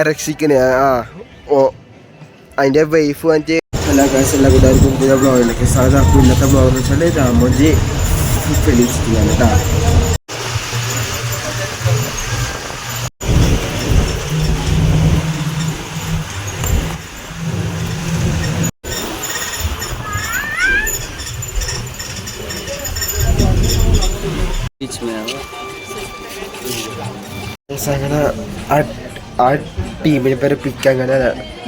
രക്ഷിക്കണേ ഓ അതിൻ്റെ വൈഫ് വന്നിട്ട് എല്ലാ കൂട്ടുകാർക്കും പുതിയ ബ്ലോഗിലേക്ക് സാധാ ഇന്നത്തെ ബ്ലോഗ് എന്ന് വെച്ചാൽ രാമോജി ഫെലിസിറ്റിയാണ് കേട്ടോ. അങ്ങനെ ആ ടീമിനെ പേര് പിക്ക് അങ്ങനെ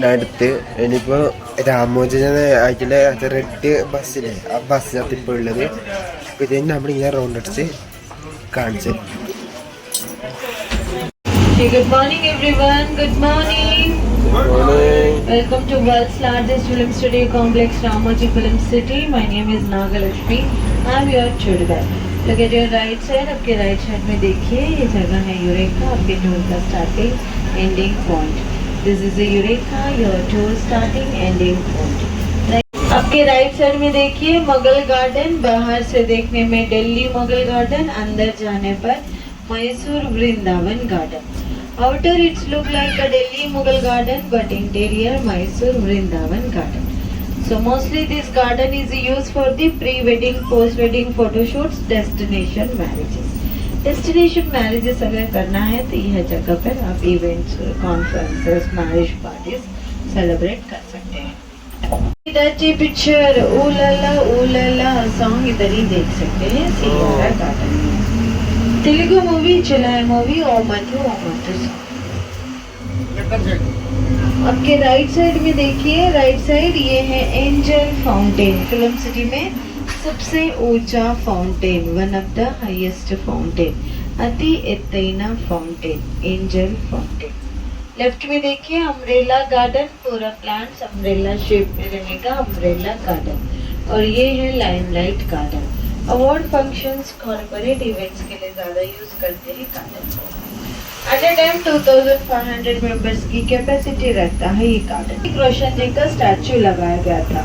നടത്ത് ഇനിയിപ്പോൾ രാമോജനെ ആയിട്ടുള്ള റെഡ് ബസ്സിലെ ആ ബസ്സിനകത്ത് ഇപ്പോൾ ഉള്ളത്. അപ്പോൾ ഇത് നമ്മളിങ്ങനെ റൗണ്ട് അടിച്ച് കാണിച്ചു. Good morning everyone. Good morning. Welcome to world's largest film studio complex, Ramoji Film City. My name is Nagalakshmi. I am your tour guide. Look at your right side. आपके right side में देखिए ये जगह है eureka. आपके tour का starting ending point. This is the eureka. Your tour starting ending point. आपके right side में देखिए मुगल गार्डन. बाहर से देखने में दिल्ली मुगल गार्डन, अंदर जाने पर Mysore Vrindavan garden. Outer it's look like a Delhi Mughal garden, but interior Mysore Vrindavan garden. So mostly this garden is used for the pre-wedding, post-wedding photo shoots, destination marriages. Destination marriages अगर करना है तो यह जगह पर आप events, conferences, marriage parties celebrate कर सकते हैं. इधर पिक्चर ऊलाला सॉन्ग इधर ही देख सकते हैं. सियारा गार्डन तेलुगु मूवी चलाए मूवी ओ मधु आपके राइट साइड में देखिए. राइट साइड ये है एंजल फाउंटेन. फिल्म सिटी में सबसे ऊंचा fountain, one of the highest fountain, अति एत्तैना फाउंटेन, एंजल फाउंटेन. लेफ्ट में देखिए अम्ब्रेला गार्डन. पूरा प्लांट्स अम्ब्रेला शेप में रहेगा, अम्ब्रेला गार्डन. और ये है limelight garden. Award functions, corporate events के लिए ज़्यादा यूज़ करते हैं गार्डन को. एट ए टाइम 2500 मेंबर्स की कैपेसिटी रखता है ये गार्डन. रोशन जी का स्टैचू लगाया गया था.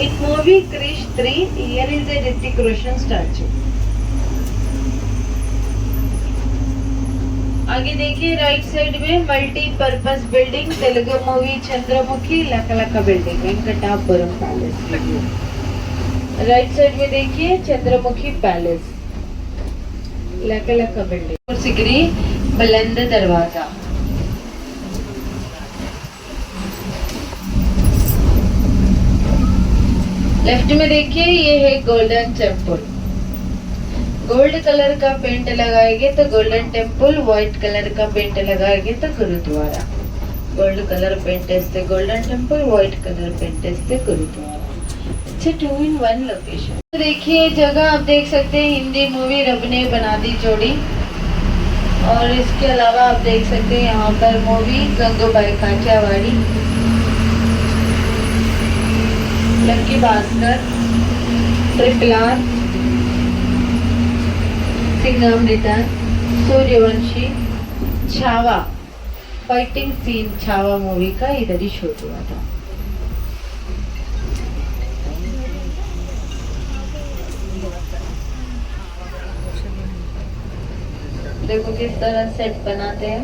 In movie Krrish 3 here is a Hrithik Roshan statue. आगे देखिए राइट साइड में multipurpose building, Telugu movie Chandramukhi, Lakalaka building, Venkatapuram palace. Right side में देखिए चंद्रमुखी पैलेस, लकलका बिल्डिंग और सिगरी बुलंद दरवाजा. लेफ्ट में देखिए ये है गोल्डन टेम्पल. गोल्ड कलर का पेंट लगाएंगे तो गोल्डन टेम्पल, व्हाइट कलर का पेंट लगाएंगे तो गुरुद्वारा. गोल्ड कलर पेंट इस्ते Golden Temple, white colour paint इस्ते गुरुद्वारा. 2-in-1 location. तो देखिए जगह आप देख सकते हैं हिंदी मूवी रब ने बना दी जोड़ी. और इसके अलावा आप देख सकते हैं यहाँ पर मूवी गंगूबाई काठियावाड़ी, लक्की भास्कर, RRR, सिंघामृता, Sooryavanshi, Chhaava. Fighting scene Chhaava movie का इधर ही शूट हुआ था. देखो किस तरह सेट बनाते हैं.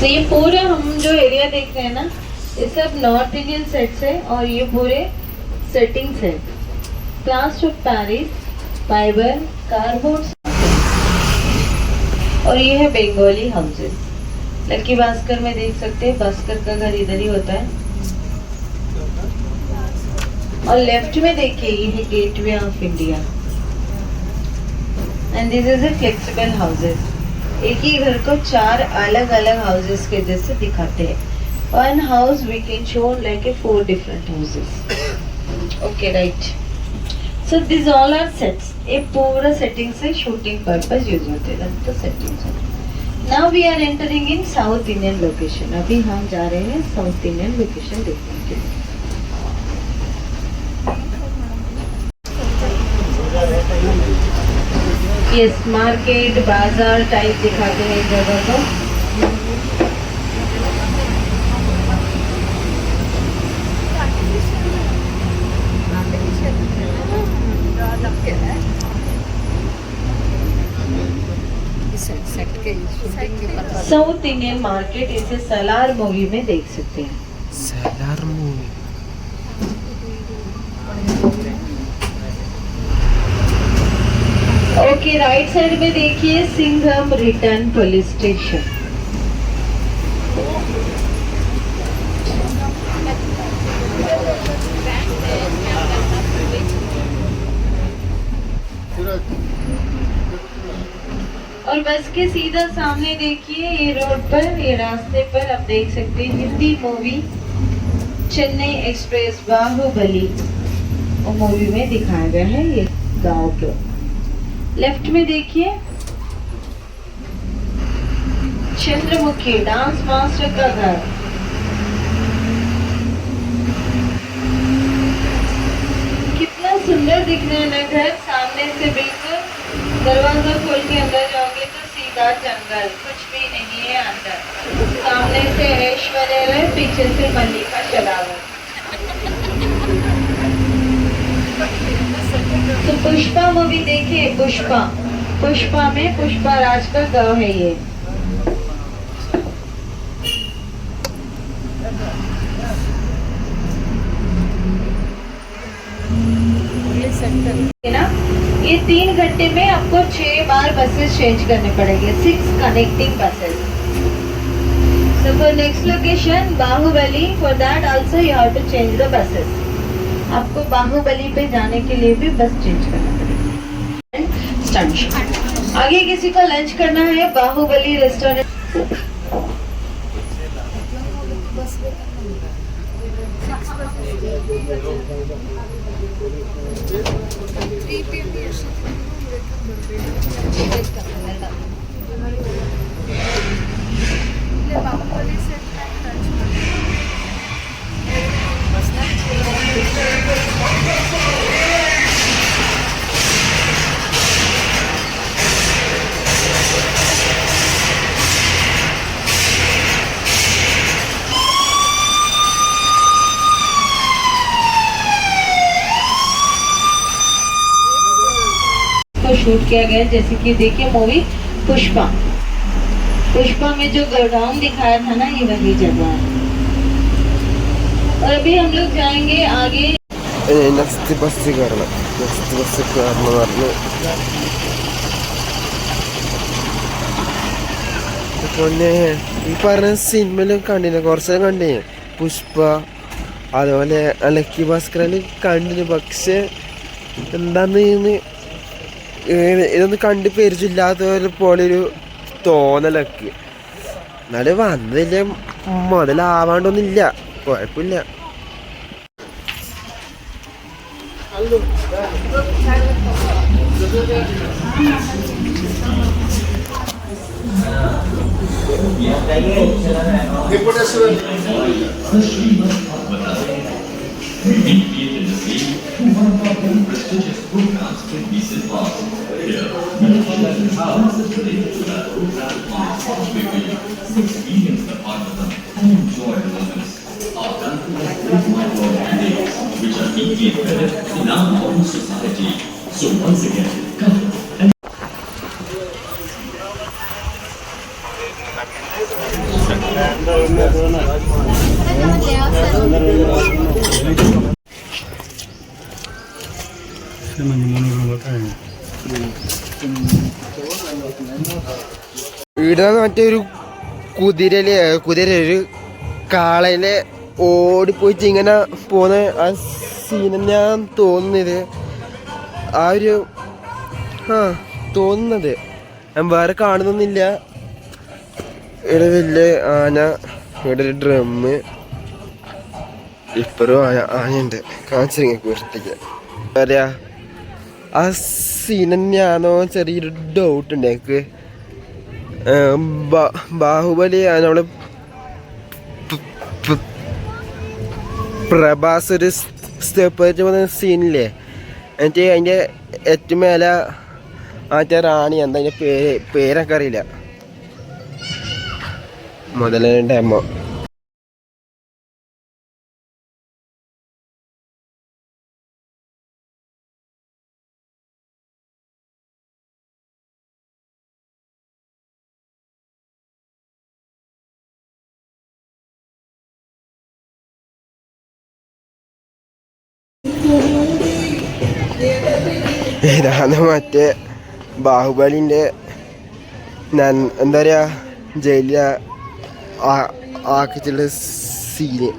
तो ये पूरा हम जो एरिया देख रहे हैं ना, ये सब नॉर्थ इंडियन सेट्स है. और ये पूरे सेटिंग्स है. Plaster of Paris, fibre, cardboard. और ये है बंगाली हाउसेस. लक्की भास्कर में देख सकते हैं भास्कर का घर इधर ही होता है. और लेफ्ट में देखिए ये है gateway of India. And this is a flexible houses. एक ही घर को 4 अलग अलग हाउसेस के जैसे दिखाते हैं. One house we can show like a 4 different houses. Okay right. So this all are sets. ये पूरा सेटिंग से शूटिंग पर्पस यूज होते हैं. तो settings. Now we are entering in South Indian location. अभी हम जा रहे हैं South Indian location देखने के लिए. Yes, मार्केट बाजार टाइप दिखाते हैं जगह को. साउथ इंडियन मार्केट इसे सलार मूवी में देख सकते हैं. Salaar movie. Okay, right side में देखिए सिंघम रिटर्न पुलिस स्टेशन. और बस के सीधा सामने देखिए ये रोड पर, ये रास्ते पर आप देख सकते हैं हिंदी मूवी चेन्नई एक्सप्रेस बाहुबली वो मूवी में दिखाया गया है ये गांव को. लेफ्ट में देखिए चंद्रमुखी डांस मास्टर का घर. कितना सुंदर दिखने वाला घर. सामने से बिल्कुल दरवाजा खोल के अंदर जाओगे तो सीधा जंगल, कुछ भी नहीं है अंदर. सामने से ऐश्वर्या, पीछे से मल्लिका शेरावत. तो पुष्पा मूवी देखिए. पुष्पा में पुष्पा राज का गाँव है ये. है ना. ये 3 घंटे में आपको 6 बार बसेस चेंज करने पड़ेंगे. 6 connecting buses. So for next location Baahubali, for that also you have to change the buses. आपको बाहुबली पे जाने के लिए भी बस चेंज करना पड़ेगा. स्टंट. आगे किसी को लंच करना है बाहुबली रेस्टोरेंट. शूट किया गया. जैसे कि देखिए मूवी पुष्पा में जो गोडाउन दिखाया था ना, ये वही जगह है. और अभी हम लोग जाएंगे आगे. നെക്സ്റ്റ് ബസ് കയറണം. നെക്സ്റ്റ് ബസ് കയറണം പറഞ്ഞു. പിന്നെ ഈ പറഞ്ഞ സിനിമയിലും കണ്ടിന്, കുറച്ചെല്ലാം കണ്ടിന്. പുഷ്പ അതുപോലെ ലക്കി ഭാസ്കറിൽ കണ്ടിന്. പക്ഷെ എന്താന്ന് ഇതൊന്നും കണ്ട് പരിചയമില്ലാത്ത പോലൊരു തോന്നലൊക്കെ. എന്നാലും വന്നില്ല, മുതലാവാണ്ടൊന്നുമില്ല, കുഴപ്പമില്ല. So once again, come. ഇവിടെ മറ്റൊരു കുതിര ഒരു കാളയിലെ ഓടിപ്പോയിട്ട് ഇങ്ങനെ പോകുന്ന ആ സീൻ ഞാൻ തോന്നുന്നത്. ആ ഒരു തോന്നുന്നത് ഞാൻ വേറെ കാണുന്നൊന്നുമില്ല. ഇവിടെ വലിയ ആന, ഇവിടെ ഒരു ഡ്രമ്മ്, ഇപ്പഴും ആനയുണ്ട്. കാണിച്ചിരിക്കും വൃത്തിക്ക്. പറയാ ആ സീൻ തന്നെയാണോ ചെറിയൊരു ഡൗട്ട് ഉണ്ട് എനിക്ക്. ബാഹുബലി നമ്മള് പ്രഭാസ് ഒരു സ്റ്റെപ്പ് വെച്ച് പോകുന്ന സീനില്ലേ, എന്നിട്ട് അതിൻ്റെ ഏറ്റവും മേലെ മറ്റേ റാണി, എന്താ അതിൻ്റെ പേരൊക്കെ അറിയില്ല, മുതലേ ഡെമോ ഇതാണ് മറ്റേ ബാഹുബലിൻ്റെ എന്താ പറയുക ജയിലിൽ ആക്കിച്ചുള്ള സീന്.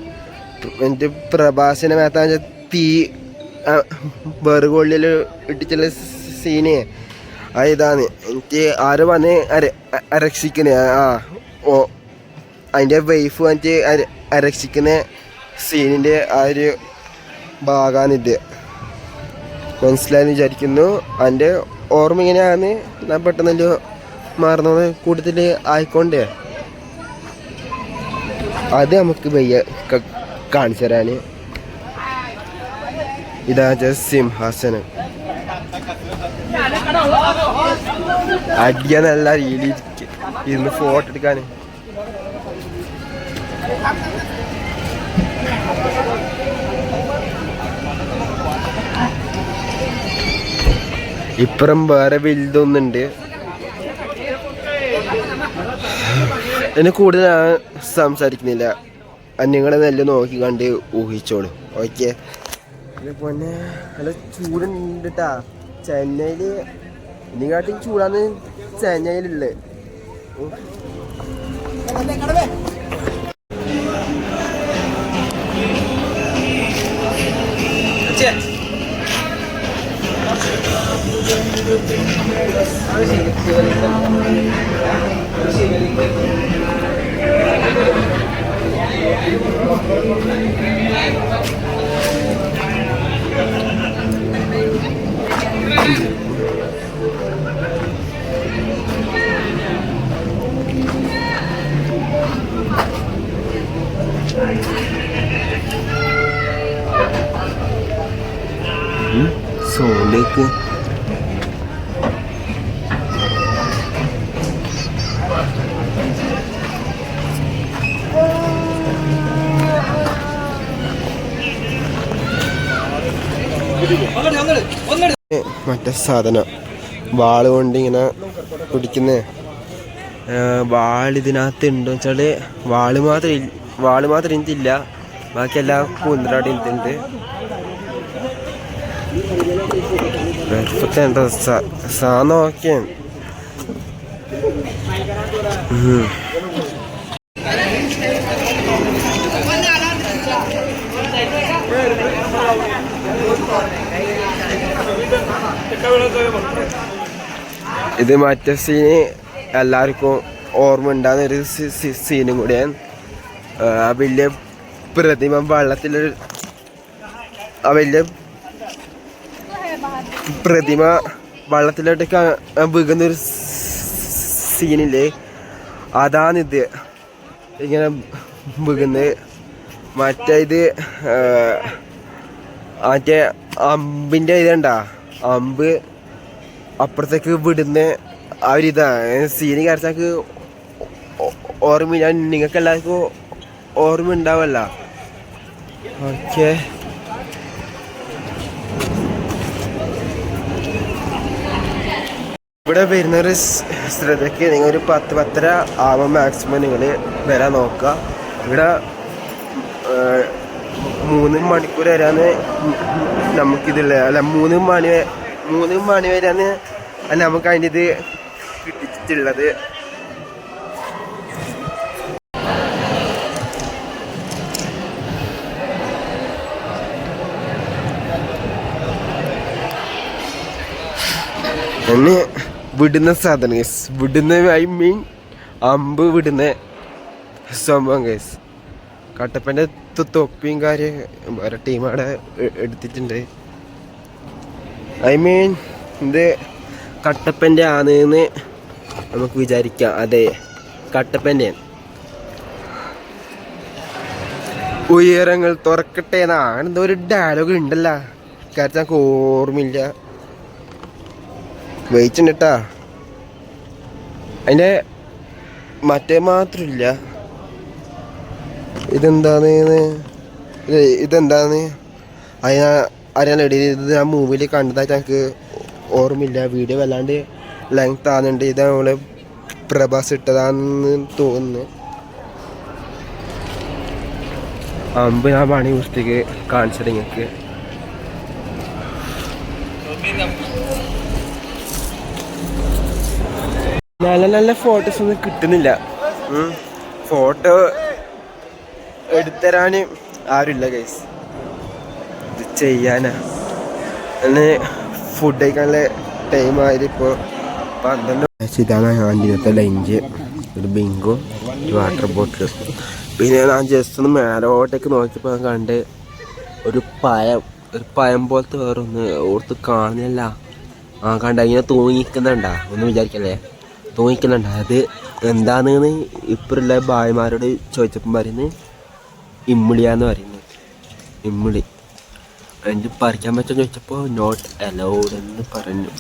എന്നിട്ട് പ്രഭാസിനെ മേത്താൻ തീ ബെറുകൊള്ളിൽ ഇട്ടിച്ചുള്ള സീന് ഇതാണ്. എനിക്ക് ആരോ വന്ന് രക്ഷിക്കണേ അതിൻ്റെ വൈഫ് വന്നിട്ട് രക്ഷിക്കുന്ന സീനിൻ്റെ ആ ഒരു ഭാഗമാണിത്. മനസ്സിലായെന്ന് വിചാരിക്കുന്നു. എൻ്റെ ഓർമ്മ ഇങ്ങനെയാണ്. ഞാൻ പെട്ടെന്നല്ലോ മറന്നത് കൂടുതൽ ആയിക്കൊണ്ടേ അത് നമുക്ക് വയ്യ കാണിച്ചു തരാൻ. ഇതാ സിംഹാസനം അടിയ നല്ല രീതിയിൽ ഇരുന്ന് ഫോട്ടോ എടുക്കാൻ. ഇപ്പുറം വേറെ വലുതൊന്നുണ്ട്. എന്നെ കൂടുതൽ സംസാരിക്കുന്നില്ല. നിങ്ങൾ നല്ല നോക്കി കണ്ട് ഊഹിച്ചോളൂ. ഓക്കെ. പിന്നെ നല്ല ചൂടുണ്ട് കേട്ടാ. ചെന്നൈയിൽ ഇതിനെക്കാട്ടി ചൂടാന്ന് ചെന്നൈയിലുള്ളത്. സോലേക്ക് മറ്റേ സാധനം വാള് കൊണ്ട് ഇങ്ങനെ പിടിക്കുന്ന വാൾ ഇതിനകത്ത് ഉണ്ടോ വെച്ചാല് വാള് മാത്രം എനിക്കില്ല. ബാക്കി എല്ലാം കുന്തറാടി എനിക്കുണ്ട്. പെർഫെക്റ്റ് സാധനം ഓക്കെ. ഇത് മറ്റേ സീന് എല്ലാവർക്കും ഓർമ്മ ഉണ്ടാകുന്നൊരു സീനും കൂടിയാണ്. ആ വലിയ പ്രതിമ വെള്ളത്തിലൊരു വലിയ പ്രതിമ വെള്ളത്തിലോട്ടൊക്കെ വീകുന്നൊരു സീനില്ലേ, അതാണിത്. ഇങ്ങനെ വീകുന്നത്. മറ്റേ മറ്റേ അമ്പിൻ്റെ ഇതുണ്ടാ, അമ്പ് അപ്പുറത്തേക്ക് വിടുന്ന ആ ഒരു ഇതാണ് സീന്. കാണിച്ചാൽ ഓർമ്മ, നിങ്ങൾക്ക് എല്ലാവർക്കും ഓർമ്മ ഉണ്ടാവല്ല. ഓക്കെ. ഇവിടെ വരുന്നൊരു ശ്രദ്ധയ്ക്ക് നിങ്ങൾ ഒരു 10-10:30 ആവാൻ മാക്സിമം നിങ്ങൾ വരാൻ നോക്കുക. ഇവിടെ 3 മണിക്കൂർ വരാന്ന് നമുക്കിതുള്ള, അല്ല 3 മണി വരെയാണ് നമുക്ക് അതിൻ്റെ ഇത് കിട്ടിയിട്ടുള്ളത്. എന്നെ വിടുന്ന സാധനം ഗൈസ്, വിടുന്ന ഐ മീൻ അമ്പ് വിടുന്ന സംഭവം ഗൈസ്. കട്ടപ്പൻ്റെ തൊപ്പിയും കാര്യം വേറെ ടീം അവിടെ എടുത്തിട്ടുണ്ട്. ഐ മീൻ ഇത് കട്ടപ്പൻ്റെ ആണെന്ന് നമുക്ക് വിചാരിക്കാം. അതെ, കട്ടപ്പൻ്റെ. ഉയരങ്ങൾ തുറക്കട്ടെ എന്നാണ് എന്തോ ഒരു ഡയലോഗ് ഉണ്ടല്ലോ, കാരണം നമുക്ക് ഓർമ്മയില്ല. വെയിറ്റുണ്ട് കേട്ടാ. അതിൻ്റെ മറ്റേ മാത്രമില്ല. ഇതെന്താന്ന് അറിയാൻ ഇടയിൽ ഇത് ആ മൂവിയിൽ കണ്ടതായിട്ട് എനിക്ക് ഓർമ്മയില്ല. വീഡിയോ വല്ലാണ്ട് ലെങ്ത് ആകുന്നുണ്ട്. ഇത് നമ്മള് പ്രഭാസ് ഇട്ടതാന്ന് തോന്നുന്നു. അമ്പ് ഞാൻ പണി പുസ്തകം കാണിച്ചത് നിങ്ങൾക്ക്. നല്ല നല്ല ഫോട്ടോസ് ഒന്നും കിട്ടുന്നില്ല. ഫോട്ടോ എടുത്തരാൻ ആരുമില്ല ഗൈസ്. ഇത് ചെയ്യാനാ എന്നെ ഫുഡ് കഴിക്കാനുള്ള ടൈം ആയത് ഇപ്പോൾ 12. ഇതാണ് ആൻറ്റീനത്തെ ലഞ്ച്. ഒരു ബിങ്കും ഒരു വാട്ടർ ബോട്ടിൽ. പിന്നെ ഞാൻ ജസ്റ്റ് ഒന്ന് മേലോട്ടേക്ക് നോക്കിയപ്പോൾ ഞാൻ കണ്ട് ഒരു പയം പോലത്തെ വേറൊന്ന് ഓർത്ത് കാണുന്നില്ല. കണ്ട ഇങ്ങനെ തൂങ്ങിക്കുന്നുണ്ടാ, ഒന്നും വിചാരിക്കല്ലേ, തൂങ്ങിക്കുന്നുണ്ടാ. അത് എന്താണെന്ന് ഇപ്പോഴുള്ള ഭായിമാരോട് ചോദിച്ചപ്പം പറയുന്നത് ഇമ്മിളിയാന്ന് പറയുന്നത്. ഇമ്മിളി എനിക്ക് പറിക്കാൻ പറ്റുമോ ചോദിച്ചപ്പോൾ നോട്ട് അലൗഡ് എന്ന് പറഞ്ഞു.